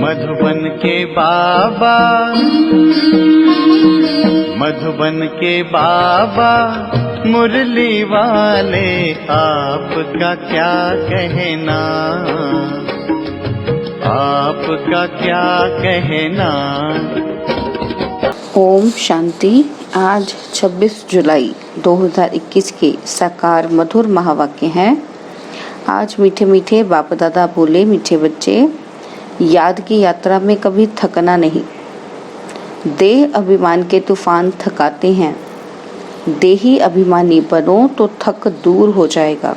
मधुबन के बाबा, मधुबन के बाबा मुरली वाले, आपका क्या कहना, आपका क्या कहना। ओम शांति। आज 26 जुलाई 2021 के साकार मधुर महावाक्य हैं। आज मीठे मीठे बाप दादा बोले, मीठे बच्चे, याद की यात्रा में कभी थकना नहीं। देह अभिमान के तूफान थकाते हैं, देही अभिमानी बनो तो थक दूर हो जाएगा।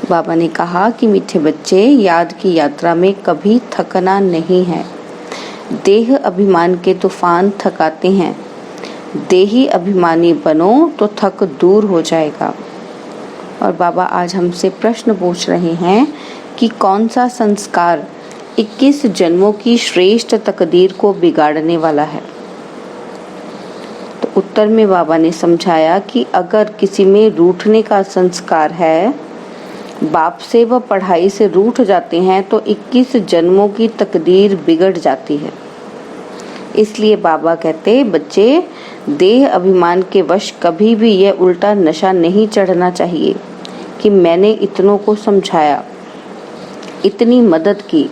बाबा ने कहा कि मीठे बच्चे, याद की यात्रा में कभी थकना नहीं है। देह अभिमान के तूफान थकाते हैं, देही अभिमानी बनो तो थक दूर हो जाएगा। और बाबा आज हमसे प्रश्न पूछ रहे हैं कि कौन सा संस्कार 21 जन्मों की श्रेष्ठ तकदीर को बिगाड़ने वाला है। तो उत्तर में बाबा ने समझाया कि अगर किसी में रूठने का संस्कार है, बाप से व पढ़ाई से रूठ जाते हैं, तो 21 जन्मों की तकदीर बिगड़ जाती है। इसलिए बाबा कहते, बच्चे, देह अभिमान के वश कभी भी यह उल्टा नशा नहीं चढ़ना चाहिए कि मैंने इतनों को समझाया, इतनी मदद की।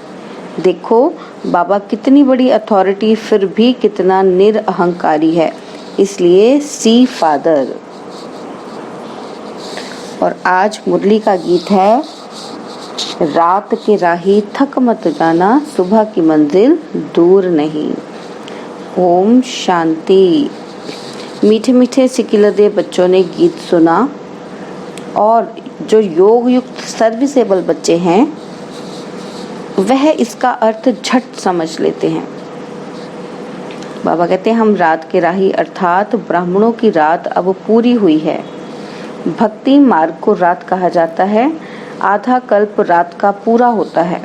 देखो बाबा कितनी बड़ी अथॉरिटी, फिर भी कितना निरअहंकारी है। इसलिए सी फादर। और आज मुरली का गीत है, रात के राही थक मत जाना, सुबह की मंजिल दूर नहीं। ओम शांति। मीठे मीठे सिकिलदे बच्चों ने गीत सुना और जो योग युक्त सर्विसेबल बच्चे हैं वह इसका अर्थ झट समझ लेते हैं। बाबा कहते हैं, हम रात के राही अर्थात ब्राह्मणों की रात अब पूरी हुई है। भक्ति मार्ग को रात कहा जाता है। आधा कल्प रात का पूरा होता है,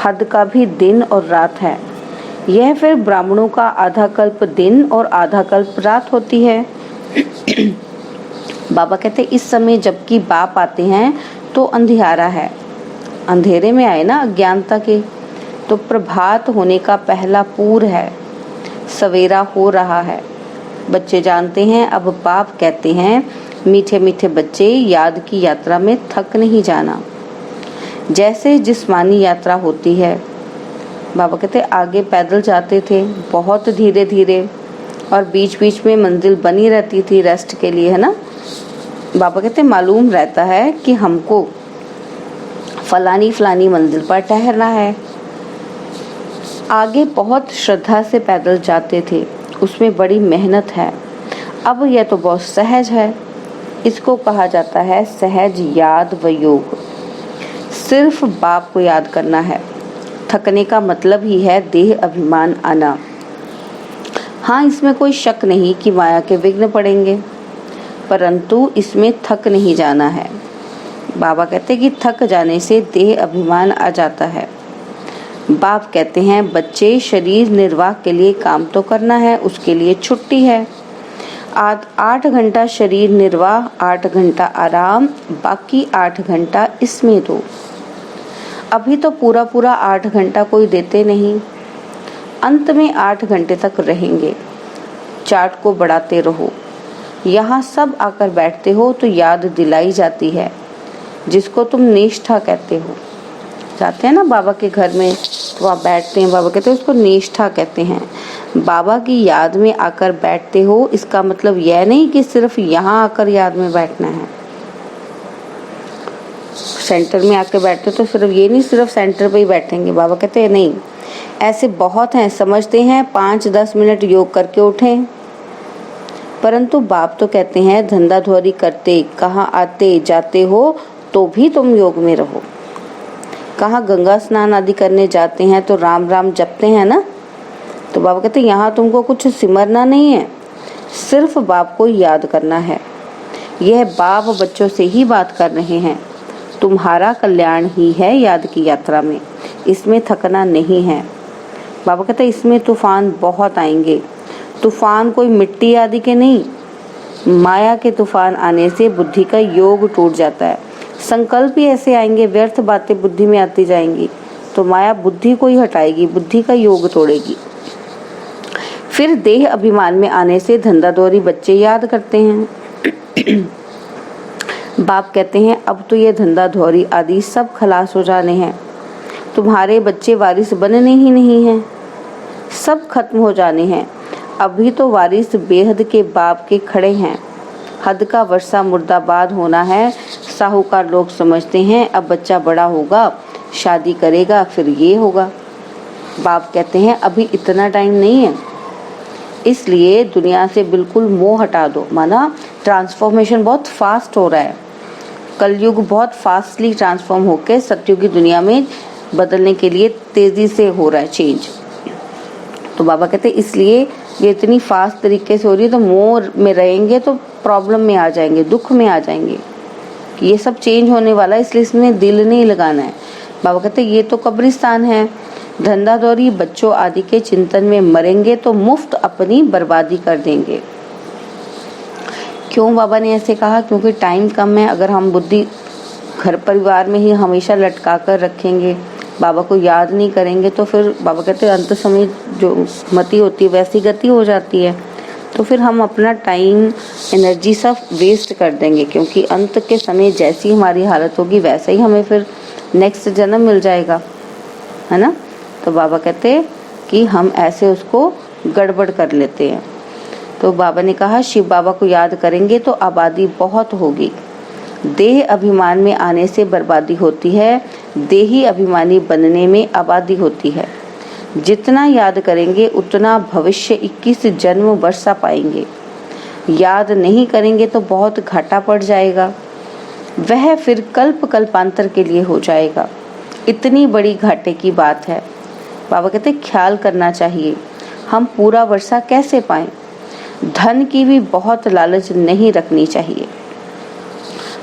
हद का भी दिन और रात है। यह फिर ब्राह्मणों का आधा कल्प दिन और आधा कल्प रात होती है। बाबा कहते, इस समय जबकि बाप आते हैं तो अंधियारा है, अंधेरे में आए ना अज्ञानता के, तो प्रभात होने का पहला पूर है, सवेरा हो रहा है। बच्चे जानते हैं। अब बाप कहते हैं, मीठे मीठे बच्चे, याद की यात्रा में थक नहीं जाना। जैसे जिस्मानी यात्रा होती है, बाबा कहते आगे पैदल जाते थे बहुत धीरे धीरे, और बीच बीच में मंजिल बनी रहती थी रेस्ट के लिए, है ना। बाबा कहते मालूम रहता है कि हमको फलानी फलानी मंजिल पर ठहरना है। आगे बहुत श्रद्धा से पैदल जाते थे, उसमें बड़ी मेहनत है। अब यह तो बहुत सहज है। इसको कहा जाता है सहज याद व योग। सिर्फ बाप को याद करना है। थकने का मतलब ही है देह अभिमान आना। हाँ, इसमें कोई शक नहीं कि माया के विघ्न पड़ेंगे, परंतु इसमें थक नहीं जाना है। बाबा कहते कि थक जाने से देह अभिमान आ जाता है। बाप कहते हैं, बच्चे, शरीर निर्वाह के लिए काम तो करना है, उसके लिए छुट्टी है। 8 घंटा शरीर निर्वाह, 8 घंटा आराम, बाकी 8 घंटा इसमें दो। अभी तो पूरा पूरा 8 घंटा कोई देते नहीं, अंत में 8 घंटे तक रहेंगे। चार्ट को बढ़ाते रहो। यहाँ सब आकर बैठते हो तो याद दिलाई जाती है, जिसको तुम निष्ठा कहते हो। जाते हैं ना बाबा के घर में, तो आप बैठते हैं, बाबा कहते हैं उसको निष्ठा कहते हैं। बाबा की याद में आकर बैठते हो, इसका मतलब यह नहीं कि सिर्फ यहाँ आकर याद में बैठना है। सेंटर में आकर बैठते तो सिर्फ ये नहीं, सिर्फ सेंटर पे ही बैठेंगे। बाबा कहते हैं नहीं, ऐसे बहुत हैं, समझते हैं 5-10 मिनट योग करके उठें, परंतु बाप तो कहते हैं धंधा धोरी करते, कहाँ आते जाते हो तो भी तुम योग में रहो। कहाँ गंगा स्नान आदि करने जाते हैं तो राम राम जपते हैं ना। तो बाबा कहते हैं यहाँ तुमको कुछ सिमरना नहीं है, सिर्फ बाप को याद करना है। यह बाप बच्चों से ही बात कर रहे हैं। तुम्हारा कल्याण ही है याद की यात्रा में, इसमें थकना नहीं है। बाबा कहते हैं इसमें तूफान बहुत आएंगे। तूफान कोई मिट्टी आदि के नहीं, माया के तूफान आने से बुद्धि का योग टूट जाता है। संकल्प ही ऐसे आएंगे, व्यर्थ बातें बुद्धि में आती जाएंगी, तो माया बुद्धि को ही हटाएगी, बुद्धि का योग तोड़ेगी। फिर देह अभिमान में आने से धंधादौरी बच्चे याद करते हैं। बाप कहते हैं अब तो ये धंधादौरी आदि सब खलास हो जाने हैं, तुम्हारे बच्चे वारिस बनने ही नहीं हैं, सब खत्म हो जाने हैं। अभी तो वारिस बेहद के बाप के खड़े हैं, हद का वर्षा मुर्दाबाद होना है। साहूकार लोग समझते हैं अब बच्चा बड़ा होगा, शादी करेगा, फिर ये होगा। बाप कहते हैं अभी इतना टाइम नहीं है, इसलिए दुनिया से बिल्कुल मोह हटा दो। माना ट्रांसफॉर्मेशन बहुत फास्ट हो रहा है, कलयुग बहुत फास्टली ट्रांसफॉर्म होकर सतयुगी दुनिया में बदलने के लिए तेजी से हो रहा है चेंज। तो बाबा कहते हैं इसलिए ये इतनी फास्ट तरीके से हो रही है, तो मोह में रहेंगे तो प्रॉब्लम में आ जाएंगे, दुख में आ जाएंगे। ये सब चेंज होने वाला है, इसलिए इसमें दिल नहीं लगाना है। बाबा कहते हैं ये तो कब्रिस्तान है, धंधादौरी बच्चों आदि के चिंतन में मरेंगे तो मुफ्त अपनी बर्बादी कर देंगे। क्यों बाबा ने ऐसे कहा? क्योंकि टाइम कम है। अगर हम बुद्धि घर परिवार में ही हमेशा लटका कर रखेंगे, बाबा को याद नहीं करेंगे, तो फिर बाबा कहते हैं अंत समय जो मति होती है वैसी गति हो जाती है। तो फिर हम अपना टाइम एनर्जी सब वेस्ट कर देंगे, क्योंकि अंत के समय जैसी हमारी हालत होगी वैसा ही हमें फिर नेक्स्ट जन्म मिल जाएगा, है ना। तो बाबा कहते हैं कि हम ऐसे उसको गड़बड़ कर लेते हैं। तो बाबा ने कहा शिव बाबा को याद करेंगे तो आबादी बहुत होगी। देह अभिमान में आने से बर्बादी होती है, देही अभिमानी बनने में आबादी होती है। जितना याद करेंगे उतना भविष्य 21 जन्म वर्षा पाएंगे। याद नहीं करेंगे तो बहुत घाटा पड़ जाएगा, वह फिर कल्प कल्पांतर के लिए हो जाएगा। इतनी बड़ी घाटे की बात है। बाबा कहते ख्याल करना चाहिए, हम पूरा वर्षा कैसे पाएं। धन की भी बहुत लालच नहीं रखनी चाहिए।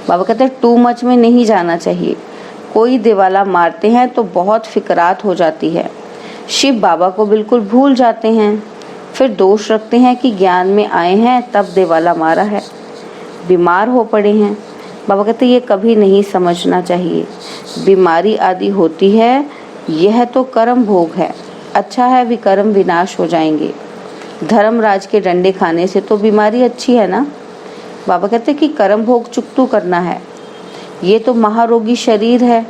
बाबा कहते हैं टू मच में नहीं जाना चाहिए। कोई दिवाला मारते हैं तो बहुत फिकरात हो जाती है, शिव बाबा को बिल्कुल भूल जाते हैं, फिर दोष रखते हैं कि ज्ञान में आए हैं तब दिवाला मारा है, बीमार हो पड़े हैं। बाबा कहते हैं ये कभी नहीं समझना चाहिए। बीमारी आदि होती है, यह तो कर्म भोग है। अच्छा है विकर्म विनाश हो जाएंगे। धर्मराज के डंडे खाने से तो बीमारी अच्छी है ना। बाबा कहते हैं कि कर्म भोग चुकतू करना है। ये तो महारोगी शरीर है,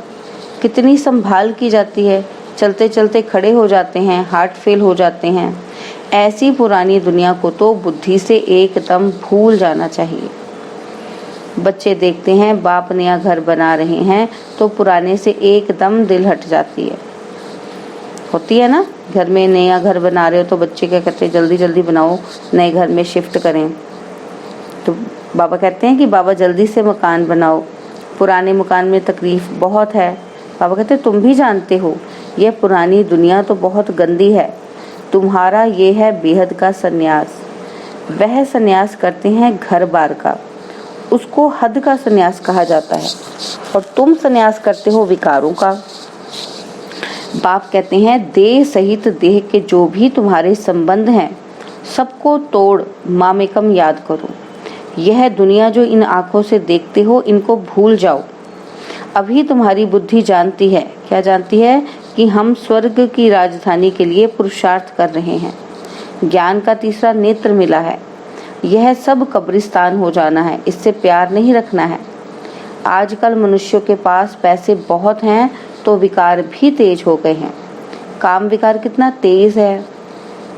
कितनी संभाल की जाती है, चलते चलते खड़े हो जाते हैं, हार्ट फेल हो जाते हैं। ऐसी पुरानी दुनिया को तो बुद्धि से एकदम भूल जाना चाहिए। बच्चे देखते हैं बाप नया घर बना रहे हैं तो पुराने से एकदम दिल हट जाती है, होती है ना। घर में नया घर बना रहे हो तो बच्चे क्या कहते हैं जल्दी जल्दी बनाओ, नए घर में शिफ्ट करें। तो बाबा कहते हैं कि बाबा जल्दी से मकान बनाओ, पुराने मकान में तकलीफ बहुत है। बाबा कहते हैं तुम भी जानते हो यह पुरानी दुनिया तो बहुत गंदी है। तुम्हारा ये है बेहद का सन्यास। वह सन्यास करते हैं घर बार का, उसको हद का सन्यास कहा जाता है, और तुम सन्यास करते हो विकारों का। बाप कहते हैं देह सहित देह के जो भी तुम्हारे संबंध हैं सबको तोड़ मामेकम याद करो। यह दुनिया जो इन आंखों से देखते हो इनको भूल जाओ। अभी तुम्हारी बुद्धि जानती है, क्या जानती है, कि हम स्वर्ग की राजधानी के लिए पुरुषार्थ कर रहे हैं। ज्ञान का तीसरा नेत्र मिला है। यह सब कब्रिस्तान हो जाना है, इससे प्यार नहीं रखना है। आजकल मनुष्यों के पास पैसे बहुत हैं तो विकार भी तेज हो गए हैं। काम विकार कितना तेज है।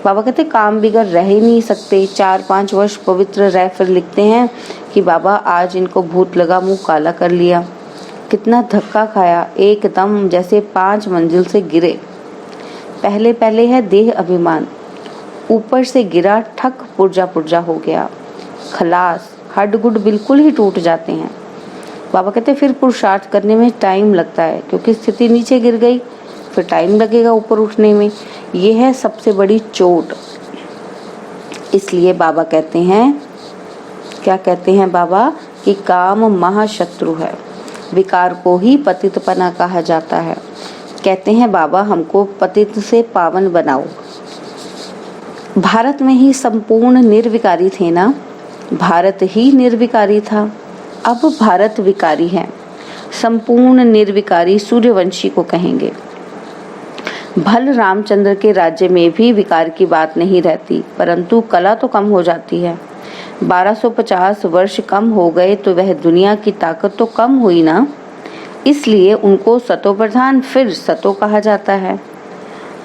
बाबा कहते काम बिगड़ रह ही नहीं सकते। 4-5 वर्ष पवित्र रह फिर लिखते हैं कि बाबा आज इनको भूत लगा, मुंह काला कर लिया, कितना धक्का खाया, एकदम जैसे 5 मंजिल से गिरे। पहले पहले है देह अभिमान, ऊपर से गिरा, ठक पुर्जा पुर्जा हो गया, खलास, हड्ड गुड बिल्कुल ही टूट जाते हैं। बाबा कहते फिर पुरुषार्थ करने में टाइम लगता है, क्योंकि स्थिति नीचे गिर गई, फिर टाइम लगेगा ऊपर उठने में। ये है सबसे बड़ी चोट। इसलिए बाबा कहते हैं, क्या कहते हैं बाबा, कि काम महाशत्रु है, विकार को ही पतितपना कहा जाता है। कहते हैं बाबा हमको पतित से पावन बनाओ। भारत में ही संपूर्ण निर्विकारी थे ना, भारत ही निर्विकारी था, अब भारत विकारी है। संपूर्ण निर्विकारी सूर्यवंशी को कहेंगे। भल रामचंद्र के राज्य में भी विकार की बात नहीं रहती, परंतु कला तो कम हो जाती है। 1250 वर्ष कम हो गए तो वह दुनिया की ताकत तो कम हुई ना, इसलिए उनको सतो प्रधान फिर सतो कहा जाता है।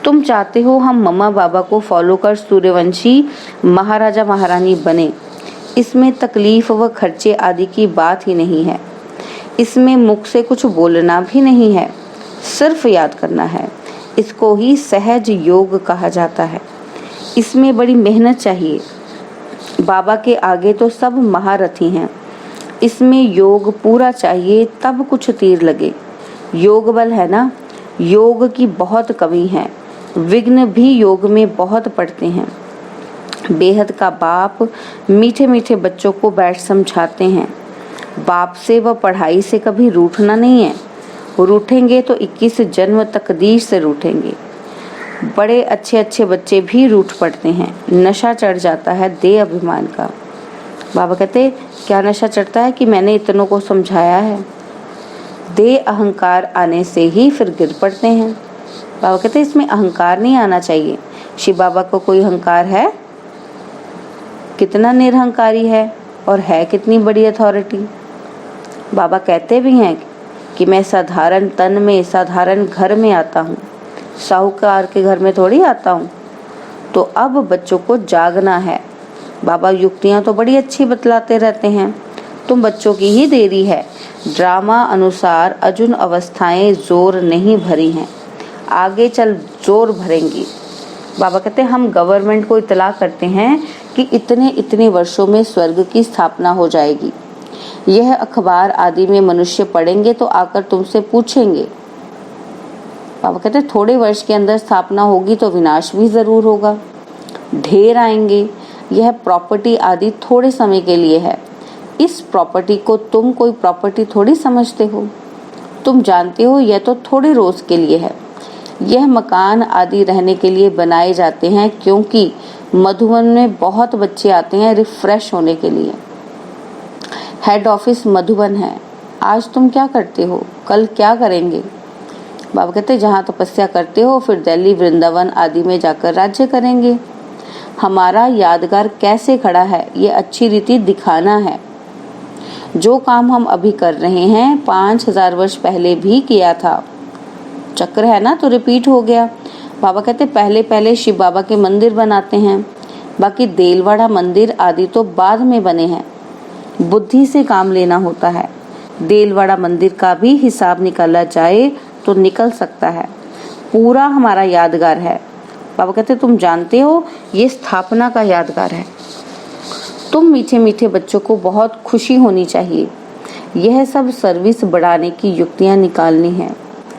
तुम चाहते हो हम मम्मा बाबा को फॉलो कर सूर्यवंशी महाराजा महारानी बने, इसमें तकलीफ व खर्चे आदि की बात ही नहीं है। इसमें मुख से कुछ बोलना भी नहीं है, सिर्फ याद करना है। इसको ही सहज योग कहा जाता है। इसमें बड़ी मेहनत चाहिए। बाबा के आगे तो सब महारथी हैं। इसमें योग पूरा चाहिए, तब कुछ तीर लगे। योग बल है ना, योग की बहुत कमी है। विघ्न भी योग में बहुत पड़ते हैं। बेहद का बाप मीठे मीठे बच्चों को बैठ समझाते हैं। बाप से व पढ़ाई से कभी रूठना नहीं है। रूठेंगे तो 21 जन्म तकदीर से रूठेंगे। बड़े अच्छे अच्छे बच्चे भी रूठ पड़ते हैं। नशा चढ़ जाता है देह अभिमान का। बाबा कहते क्या नशा चढ़ता है कि मैंने इतनों को समझाया है। देह अहंकार आने से ही फिर गिर पड़ते हैं। बाबा कहते इसमें अहंकार नहीं आना चाहिए। शिव बाबा को कोई अहंकार है? कितना निरहंकारी है और है कितनी बड़ी अथॉरिटी। बाबा कहते भी हैं कि मैं साधारण तन में साधारण घर में आता हूँ, साहूकार के घर में थोड़ी आता हूँ। तो अब बच्चों को जागना है। बाबा युक्तियाँ तो बड़ी अच्छी बतलाते रहते हैं, तुम बच्चों की ही देरी है। ड्रामा अनुसार अजुन अवस्थाएं जोर नहीं भरी हैं, आगे चल जोर भरेंगी। बाबा कहते हम गवर्नमेंट को इतला करते हैं कि इतने इतने वर्षों में स्वर्ग की स्थापना हो जाएगी। यह अखबार आदि में मनुष्य पढ़ेंगे तो आकर तुमसे पूछेंगे। बाबा कहते थोड़े वर्ष के अंदर स्थापना होगी तो विनाश भी जरूर होगा। ढेर आएंगे। यह प्रॉपर्टी आदि थोड़े समय के लिए है। इस प्रॉपर्टी को तुम कोई प्रॉपर्टी थोड़ी समझते हो। तुम जानते हो यह तो थोड़े रोज के लिए है। यह मकान आदि रहने के लिए बनाए जाते हैं, क्योंकि मधुबन में बहुत बच्चे आते हैं रिफ्रेश होने के लिए। हेड ऑफिस मधुबन है। आज तुम क्या करते हो, कल क्या करेंगे। बाबा कहते जहाँ तपस्या करते हो फिर दिल्ली वृंदावन आदि में जाकर राज्य करेंगे। हमारा यादगार कैसे खड़ा है ये अच्छी रीति दिखाना है। जो काम हम अभी कर रहे हैं 5000 वर्ष पहले भी किया था। चक्र है ना, तो रिपीट हो गया। बाबा कहते पहले पहले शिव बाबा के मंदिर बनाते हैं, बाकी देलवाड़ा मंदिर आदि तो बाद में बने हैं। बुद्धि से काम लेना होता है। देलवाड़ा मंदिर का भी हिसाब निकाला जाए तो निकल सकता है। पूरा हमारा यादगार है। बाबा कहते तुम जानते हो ये स्थापना का यादगार है। तुम मीठे मीठे बच्चों को बहुत खुशी होनी चाहिए। यह सब सर्विस बढ़ाने की युक्तियां निकालनी है।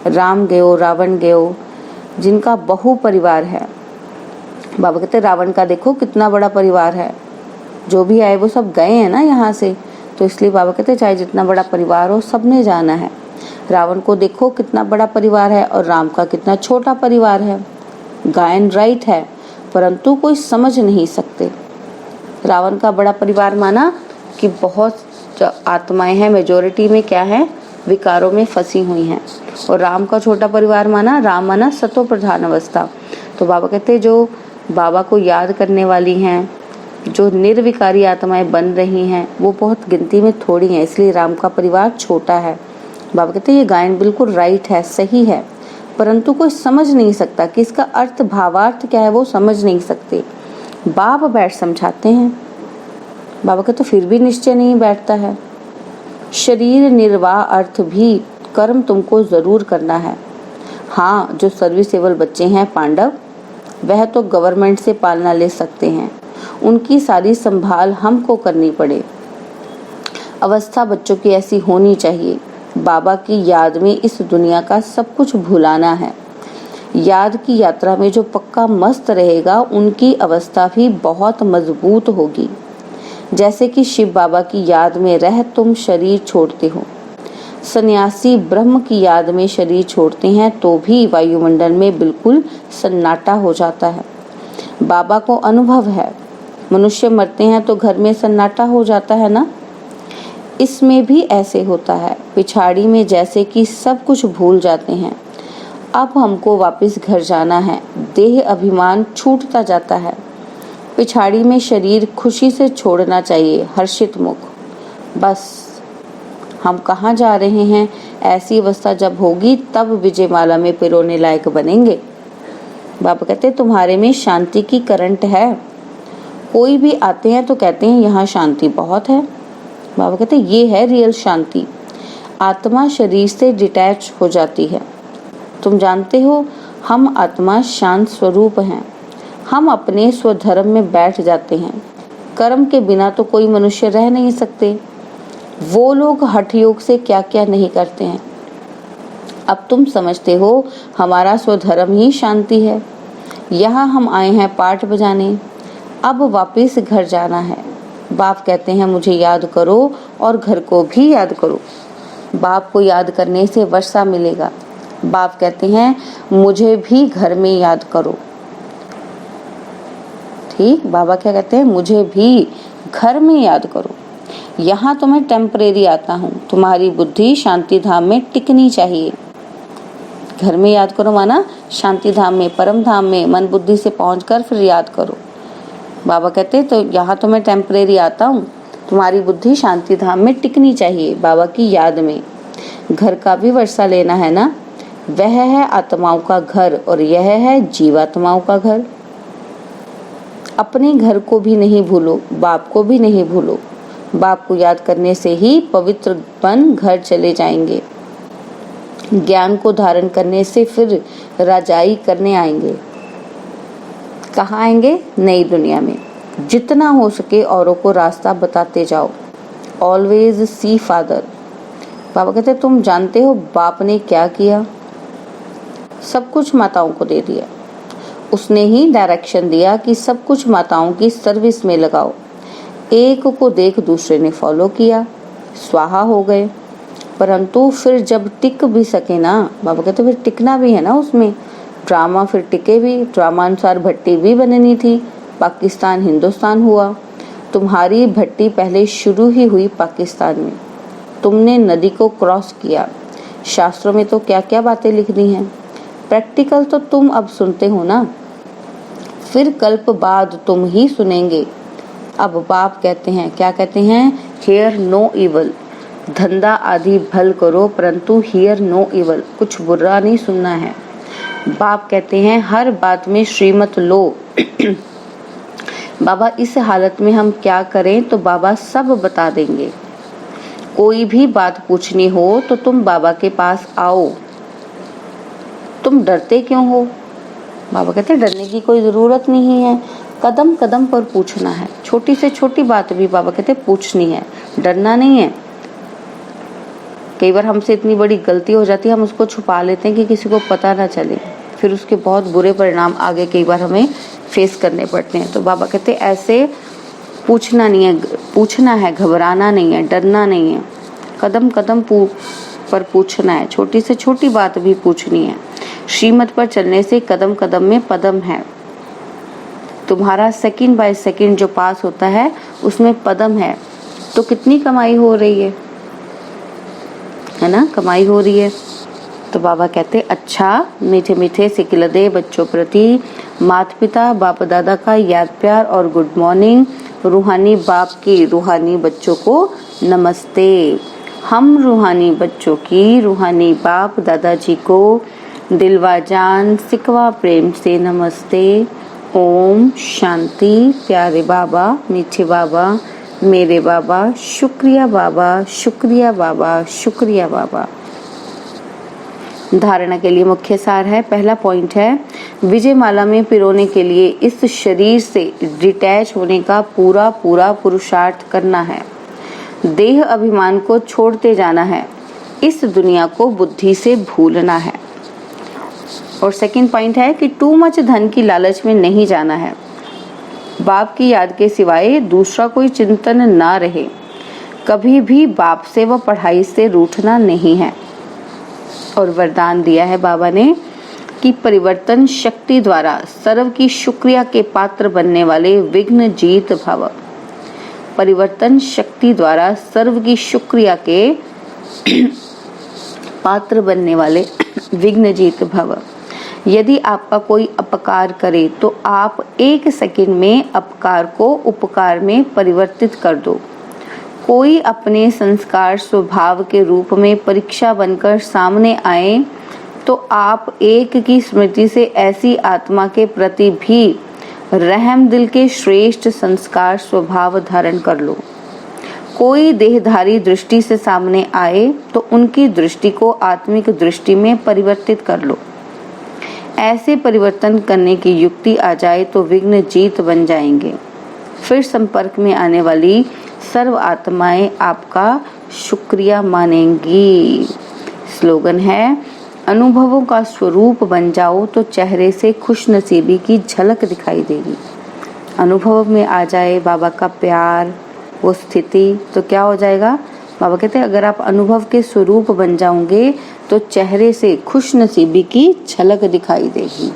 राम गयो रावण गयो, जिनका बहु परिवार है। बाबा कहते रावण का देखो कितना बड़ा परिवार है। जो भी आए वो सब गए हैं ना यहाँ से, तो इसलिए बाबा कहते चाहे जितना बड़ा परिवार हो सबने जाना है। रावण को देखो कितना बड़ा परिवार है और राम का कितना छोटा परिवार है। गायन राइट है, परंतु कोई समझ नहीं सकते। रावण का बड़ा परिवार माना कि बहुत आत्माएं हैं, मेजोरिटी में क्या है, विकारों में फंसी हुई हैं। और राम का छोटा परिवार माना, राम माना सतो प्रधान अवस्था। तो बाबा कहते जो बाबा को याद करने वाली हैं, जो निर्विकारी आत्माएं बन रही हैं, वो बहुत गिनती में थोड़ी हैं, इसलिए राम का परिवार छोटा है। बाबा कहते ये गायन बिल्कुल राइट है, सही है, परंतु कोई समझ नहीं सकता कि इसका अर्थ भावार्थ क्या है, वो समझ नहीं सकते। बाप बैठ समझाते हैं। बाबा कहते फिर भी निश्चय नहीं बैठता है। शरीर निर्वाह अर्थ भी कर्म तुमको जरूर करना है। हाँ, जो सर्विसेबल बच्चे हैं पांडव, वह तो गवर्नमेंट से पालना ले सकते हैं, उनकी सारी संभाल हमको करनी पड़े। अवस्था बच्चों की ऐसी होनी चाहिए। बाबा की याद में इस दुनिया का सब कुछ भुलाना है। याद की यात्रा में जो पक्का मस्त रहेगा उनकी अवस्था भी बहुत मजबूत होगी। जैसे कि शिव बाबा की याद में रह तुम शरीर छोड़ते हो। सन्यासी ब्रह्म की याद में शरीर छोड़ते हैं तो भी वायुमंडल में बिल्कुल सन्नाटा हो जाता है। बाबा को अनुभव है, मनुष्य मरते हैं तो घर में सन्नाटा हो जाता है ना। इसमें भी ऐसे होता है। पिछाड़ी में जैसे कि सब कुछ भूल जाते हैं। अब हमको वापस घर जाना है। देह अभिमान छूटता जाता है। पिछाड़ी में शरीर खुशी से छोड़ना चाहिए, हर्षित मुख। बस हम कहाँ जा रहे हैं? ऐसी अवस्था जब होगी तब विजयमाला में पिरोने लायक बनेंगे। बाबा कहते तुम्हारे में शांति की करंट है। कोई भी आते हैं तो कहते हैं यहाँ शांति बहुत है। बाबा कहते ये है रियल शांति। आत्मा शरीर से डिटैच हो जाती है। तुम जानते हो हम आत्मा शांत स्वरूप हैं। हम अपने स्वधर्म में बैठ जाते हैं। कर्म के बिना तो कोई मनुष्य रह नहीं सकते। वो लोग हठ योग से क्या क्या नहीं करते हैं। अब तुम समझते हो हमारा स्वधर्म ही शांति है। यहाँ हम आए हैं पाठ बजाने। अब वापस घर जाना है। बाप कहते हैं मुझे याद करो और घर को भी याद करो। बाप को याद करने से वर्षा मिलेगा। बाप कहते हैं मुझे भी घर में याद करो। ठीक, बाबा क्या कहते हैं? मुझे भी घर में याद करो। यहाँ तो मैं टेम्परेरी आता हूँ। तुम्हारी बुद्धि शांति धाम में टिकनी चाहिए। घर में याद करो माना शांति धाम में, परम धाम में मन बुद्धि से पहुंचकर फिर याद करो। बाबा कहते तो यहाँ तो मैं टेम्परेरी आता हूँ, तुम्हारी बुद्धि शांति धाम में टिकनी चाहिए, बाबा की याद में। घर का भी वर्षा लेना है ना। वह है आत्माओं का घर और यह है जीवात्माओं का घर। अपने घर को भी नहीं भूलो, बाप को भी नहीं भूलो। बाप को याद करने से ही पवित्रपन घर चले जाएंगे। ज्ञान को धारण करने से फिर राजाई करने आएंगे। कहाँ आएंगे? नई दुनिया में। जितना हो सके औरों को रास्ता बताते जाओ। Always see father. बाबा कहते तुम जानते हो बाप ने क्या किया? सब कुछ माताओं को दे दिया। उसने ही डायरेक्शन दिया कि सब कुछ माताओं की सर्विस में लगाओ। एक को देख दूसरे ने फॉलो किया, स्वाहा हो गए। परंतु फिर जब टिक भी सके ना, बाबा कहते फिर टिकना भी है ना उसमें। ड्रामा फिर टिके भी। ड्रामा अनुसार भट्टी भी बननी थी। पाकिस्तान हिंदुस्तान हुआ। तुम्हारी भट्टी पहले शुरू ही हुई पाकिस्तान में। तुमने नदी को क्रॉस किया। शास्त्रों में तो क्या क्या बातें लिखनी हैं। प्रैक्टिकल तो तुम अब सुनते हो ना, फिर कल्प बाद तुम ही सुनेंगे। अब बाप कहते हैं, क्या कहते हैं? Hear no evil. धंधा आदि भल करो परंतु हियर नो इवल। कुछ बुरा नहीं सुनना है। बाप कहते हैं हर बात में श्रीमत लो। बाबा इस हालत में हम क्या करें तो बाबा सब बता देंगे। कोई भी बात पूछनी हो तो तुम बाबा के पास आओ। तुम डरते क्यों हो? बाबा कहते डरने की कोई जरूरत नहीं है। कदम कदम पर पूछना है। छोटी से छोटी बात भी बाबा कहते पूछनी है, डरना नहीं है। कई बार हमसे इतनी बड़ी गलती हो जाती है, हम उसको छुपा लेते हैं कि किसी को पता ना चले। फिर उसके बहुत बुरे परिणाम आगे कई बार हमें फेस करने पड़ते हैं। तो बाबा कहते ऐसे पूछना नहीं है, पूछना है, घबराना नहीं है, डरना नहीं है। कदम कदम पर पूछना है। छोटी से छोटी बात भी पूछनी है। श्रीमत पर चलने से कदम कदम में पदम है। तुम्हारा सेकंड बाय सेकंड जो पास होता है उसमें पदम है। तो कितनी कमाई हो रही है ना? कमाई हो रही है। तो बाबा कहते अच्छा, मीठे मीठे सिकिलदे बच्चों प्रति माता पिता बाप दादा का याद प्यार और गुड मॉर्निंग। रूहानी बाप की रूहानी बच्चों को नमस्ते। हम रूहानी बच्चों की रूहानी बाप दादाजी को दिलवा जान सिकवा प्रेम से नमस्ते। ओम शांति। प्यारे बाबा, मीठे बाबा, मेरे बाबा, शुक्रिया बाबा, शुक्रिया बाबा, शुक्रिया बाबा। धारणा के लिए मुख्य सार है। पहला पॉइंट है विजयमाला में पिरोने के लिए इस शरीर से डिटैच होने का पूरा पूरा पुरुषार्थ करना है। देह अभिमान को छोड़ते जाना है। इस दुनिया को बुद्धि से भूलना है। और सेकंड पॉइंट है कि टू मच धन की लालच में नहीं जाना है। बाप की याद के सिवाय दूसरा कोई चिंतन ना रहे। कभी भी बाप से व पढ़ाई से रूठना नहीं है। और वरदान दिया है बाबा ने कि परिवर्तन शक्ति द्वारा सर्व की शुक्रिया के पात्र बनने वाले विघ्न जीत भव। परिवर्तन शक्ति द्वारा सर्व की शुक्रिया के पात्र बनने वाले विघ्नजीत भव। यदि आपका कोई अपकार करे तो आप 1 सेकंड में अपकार को उपकार में परिवर्तित कर दो। कोई अपने संस्कार स्वभाव के रूप में परीक्षा बनकर सामने आए तो आप एक की स्मृति से ऐसी आत्मा के प्रति भी रहम दिल के श्रेष्ठ संस्कार स्वभाव धारण कर लो। कोई देहधारी दृष्टि से सामने आए तो उनकी दृष्टि को आत्मिक दृष्टि में परिवर्तित कर लो। ऐसे परिवर्तन करने की युक्ति आ जाए तो विघ्न जीत बन जाएंगे। फिर संपर्क में आने वाली सर्व आत्माएं आपका शुक्रिया मानेंगी। स्लोगन है, अनुभवों का स्वरूप बन जाओ तो चेहरे से खुशनसीबी की झलक दिखाई देगी। अनुभव में आ जाए बाबा का प्यार, वो स्थिति, तो क्या हो जाएगा? बाबा कहते हैं अगर आप अनुभव के स्वरूप बन जाओगे तो चेहरे से खुशनसीबी की झलक दिखाई देगी।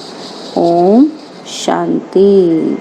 ओम शांति।